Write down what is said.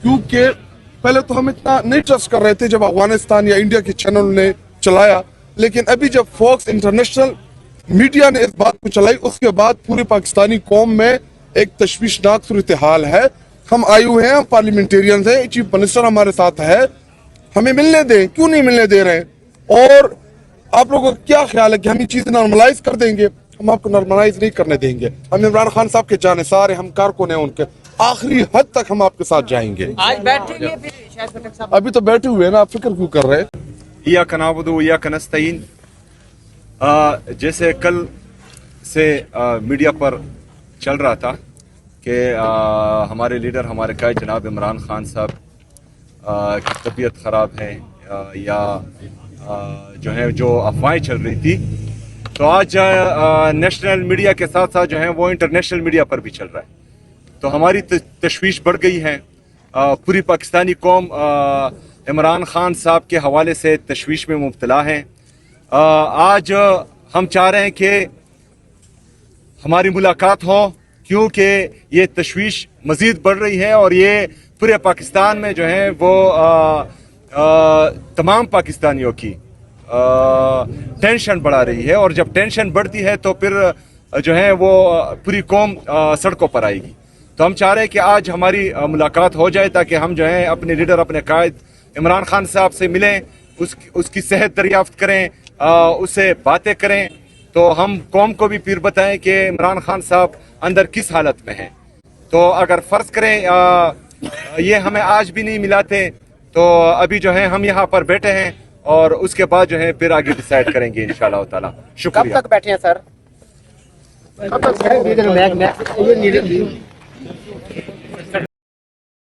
क्योंकि पहले तो हम इतना नहीं ट्रस्ट कर रहे थे जब अफगानिस्तान या इंडिया के चैनल ने चलाया, लेकिन अभी जब फॉक्स इंटरनेशनल मीडिया ने इस बात को चलाई, उसके बाद पूरी पाकिस्तानी कौम में एक तशवीशनाक सूरत हाल है। हम आए हुए हैं, हम पार्लियामेंटेरियंस हैं, चीफ मिनिस्टर हमारे साथ है, हमें मिलने दें, क्यों नहीं मिलने दे रहे हैं? और आप लोगों का क्या ख्याल है कि हम ये चीज़ नॉर्मलाइज कर देंगे? हम आपको नॉर्मलाइज नहीं करने देंगे। हम इमरान खान साहब के जानिसार हैं, हम कारकुन हैं उनके, आखिरी हद तक हम आपके साथ जाएंगे। आज बैठेंगे फिर शायद खट्टर साहब? अभी तो बैठे हुए हैं ना, आप फिक्र क्यों कर रहे हैं? इय्याक नअबुदु व इय्याक नस्तईन। जैसे कल से मीडिया पर चल रहा था कि हमारे लीडर, हमारे कायद जनाब इमरान खान साहब की तबीयत ख़राब है, या जो है जो अफवाहें चल रही थी, तो आज नेशनल मीडिया के साथ साथ जो है वो इंटरनेशनल मीडिया पर भी चल रहा है। तो हमारी तशवीश बढ़ गई है। पूरी पाकिस्तानी कौम इमरान खान साहब के हवाले से तशवीश में मुब्तला है। आज हम चाह रहे हैं कि हमारी मुलाकात हो, क्योंकि ये तशवीश मज़ीद बढ़ रही है और ये पूरे पाकिस्तान में जो है वो तमाम पाकिस्तानियों की टेंशन बढ़ा रही है, और जब टेंशन बढ़ती है तो फिर जो है वो पूरी कौम सड़कों पर आएगी। तो हम चाह रहे हैं कि आज हमारी मुलाकात हो जाए, ताकि हम जो है अपने लीडर, अपने कायद इमरान खान साहब से मिलें, उसकी सेहत दरियाफ्त करें, उससे बातें करें, तो हम कौम को भी फिर बताएं कि इमरान खान साहब अंदर किस हालत में हैं। तो अगर फ़र्ज़ करें ये हमें आज भी नहीं मिलाते, तो अभी जो है हम यहाँ पर बैठे हैं, और उसके बाद जो है फिर आगे डिसाइड करेंगे इंशाअल्लाह ताला। कब शुक्रिया। तक बैठे हैं सर? कब तक?